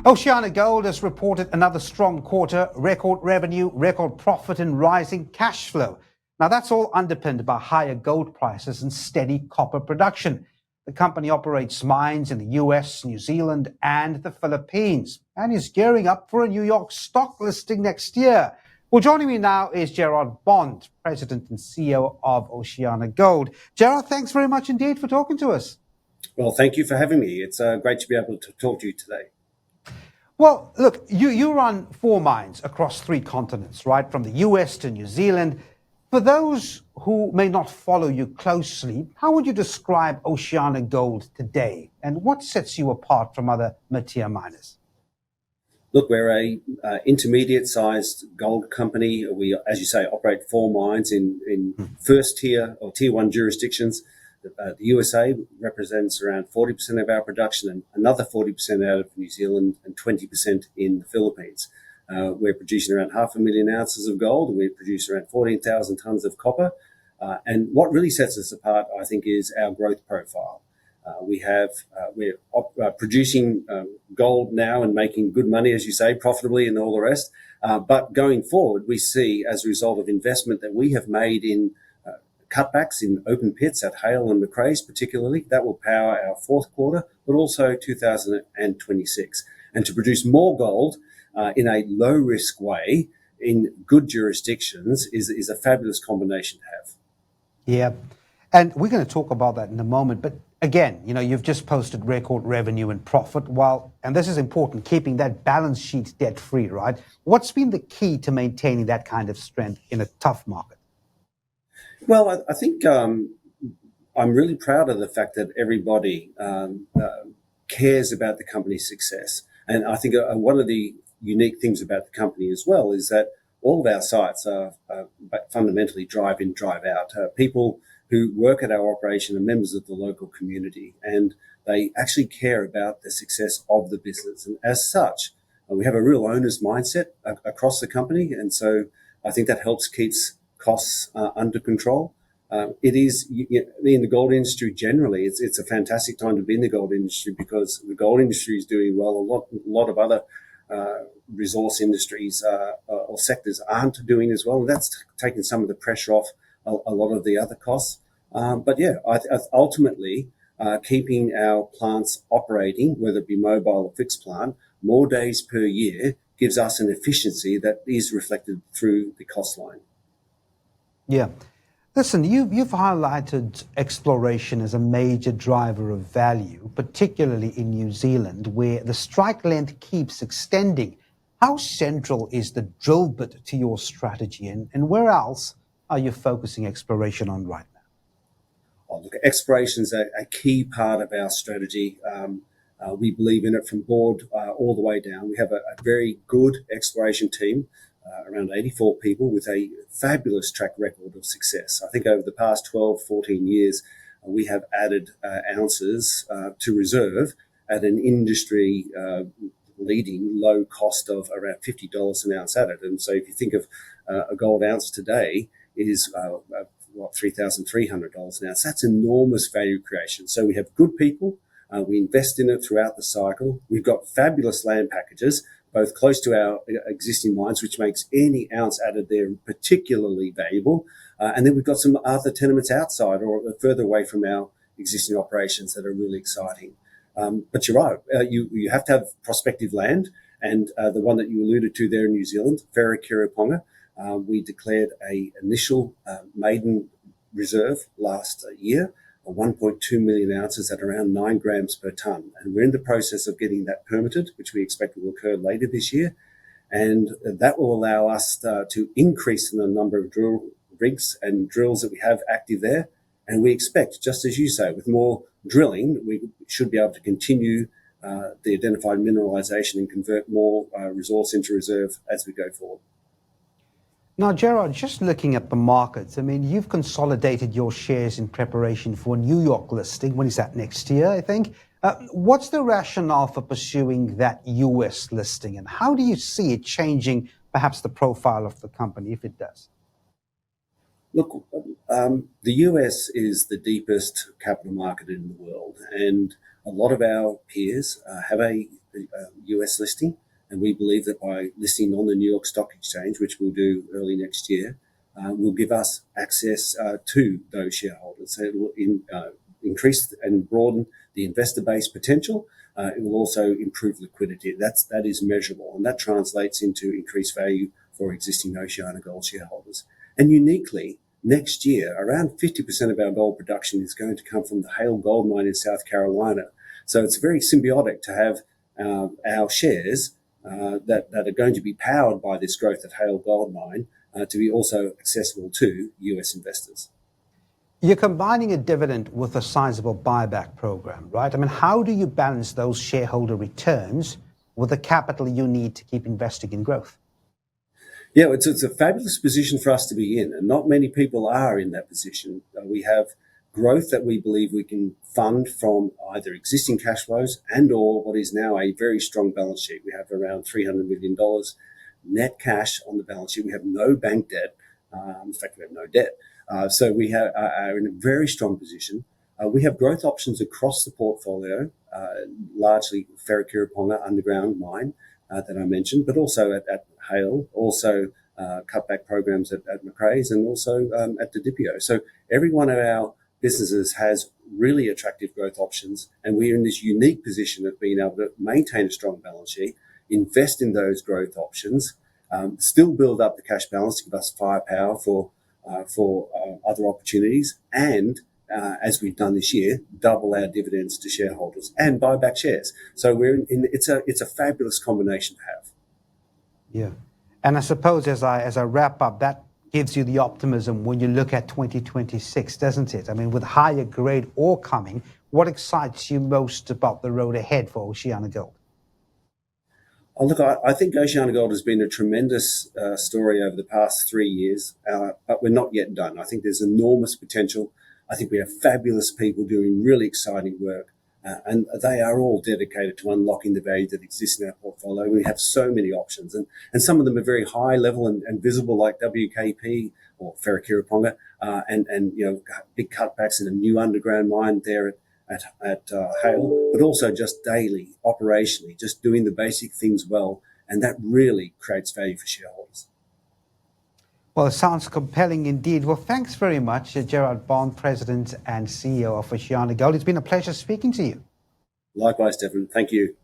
OceanaGold has reported another strong quarter, record revenue, record profit and rising cash flow. Now that's all underpinned by higher gold prices and steady copper production. The company operates mines in the US, New Zealand and the Philippines and is gearing up for a New York stock listing next year. Well, joining me now is Gerard Bond, President and CEO of OceanaGold. Gerard, thanks very much indeed for talking to us. Well, thank you for having me. It's great to be able to talk to you today. Well, look, you run 4 mines across 3 continents, right? From the US to New Zealand. For those who may not follow you closely, how would you describe OceanaGold today? And what sets you apart from other mid-tier miners? Look, we're a intermediate-sized gold company. We, as you say, operate 4 mines in first tier or tier 1 jurisdictions. The USA represents around 40% of our production and another 40% out of New Zealand and 20% in the Philippines. We're producing around 500,000 ounces of gold. We produce around 14,000 tons of copper. And what really sets us apart, I think, is our growth profile. We're producing gold now and making good money, as you say, profitably and all the rest. But going forward, we see, as a result of investment that we have made in cutbacks in open pits at Hale and Macraes particularly, that will power our fourth quarter, but also 2026. And to produce more gold in a low-risk way in good jurisdictions is a fabulous combination to have. Yeah, and we're going to talk about that in a moment. But again, you've just posted record revenue and profit and this is important, keeping that balance sheet debt-free, right? What's been the key to maintaining that kind of strength in a tough market? Well, I think I'm really proud of the fact that everybody cares about the company's success. And I think one of the unique things about the company as well is that all of our sites are fundamentally drive in, drive out. People who work at our operation are members of the local community and they actually care about the success of the business. And as such, we have a real owner's mindset across the company. And so I think that helps keeps costs under control. It is in the gold industry generally. It's a fantastic time to be in the gold industry because the gold industry is doing well. A lot of other resource industries or sectors aren't doing as well. That's taken some of the pressure off a lot of the other costs. But yeah, ultimately keeping our plants operating, whether it be mobile or fixed plant, more days per year gives us an efficiency that is reflected through the cost line. Yeah. Listen, you've highlighted exploration as a major driver of value, particularly in New Zealand, where the strike length keeps extending. How central is the drill bit to your strategy, and where else are you focusing exploration on right now? Oh, look, exploration is a key part of our strategy. We believe in it from board all the way down. We have a very good exploration team. Around 84 people with a fabulous track record of success. I think over the past 12, 14 years, we have added ounces to reserve at an industry leading low cost of around $50 an ounce added. And so if you think of a gold ounce today is $3,300 an ounce, that's enormous value creation. So we have good people. We invest in it throughout the cycle. We've got fabulous land packages, both close to our existing mines, which makes any ounce added there particularly valuable. And then we've got some other tenements outside or further away from our existing operations that are really exciting. But you're right, you have to have prospective land. And the one that you alluded to there in New Zealand, Wharekirauponga, we declared an initial maiden reserve last year, 1.2 million ounces at around 9 grams per tonne. And we're in the process of getting that permitted, which we expect will occur later this year. And that will allow us to increase the number of drill rigs and drills that we have active there. And we expect, just as you say, with more drilling, we should be able to continue the identified mineralization and convert more resource into reserve as we go forward. Now, Gerard, just looking at the markets, I mean, you've consolidated your shares in preparation for a New York listing. When is that? Next year, I think. What's the rationale for pursuing that US listing, and how do you see it changing perhaps the profile of the company if it does? Look, the US is the deepest capital market in the world, and a lot of our peers have a US listing, and we believe that by listing on the New York Stock Exchange, which we'll do early next year, will give us access to those shareholders. So it will increase and broaden the investor base potential. It will also improve liquidity. That is measurable, and that translates into increased value for existing OceanaGold shareholders. And uniquely, next year, around 50% of our gold production is going to come from the Hale Gold Mine in South Carolina. So it's very symbiotic to have our shares that are going to be powered by this growth at Hale Gold Mine to be also accessible to US investors. You're combining a dividend with a sizable buyback program, right? I mean, how do you balance those shareholder returns with the capital you need to keep investing in growth? Yeah, it's a fabulous position for us to be in, and not many people are in that position. We have growth that we believe we can fund from either existing cash flows and or what is now a very strong balance sheet. We have around $300 million net cash on the balance sheet. We have no bank debt. In fact, we have no debt. So we are in a very strong position. We have growth options across the portfolio, largely Wharekirauponga underground mine that I mentioned, but also at Hale, also cutback programs at Macraes, and also at the Didipio. So every one of our businesses has really attractive growth options, and we're in this unique position of being able to maintain a strong balance sheet, invest in those growth options, still build up the cash balance to give us firepower for other opportunities, and as we've done this year, double our dividends to shareholders and buy back shares. So it's a fabulous combination to have. Yeah, and I suppose as I wrap up, that gives you the optimism when you look at 2026, doesn't it? I mean, with higher grade ore coming, what excites you most about the road ahead for OceanaGold? Oh, look, I think OceanaGold has been a tremendous story over the past 3 years, but we're not yet done. I think there's enormous potential. I think we have fabulous people doing really exciting work, and they are all dedicated to unlocking the value that exists in our portfolio. We have so many options, and some of them are very high level and visible, like WKP or Wharekirauponga, and big cutbacks in a new underground mine there at Hale, but also just daily, operationally, just doing the basic things well, and that really creates value for shareholders. Well, it sounds compelling indeed. Well, thanks very much, Gerard Bond, President and CEO of OceanaGold. It's been a pleasure speaking to you. Likewise, Stephen. Thank you.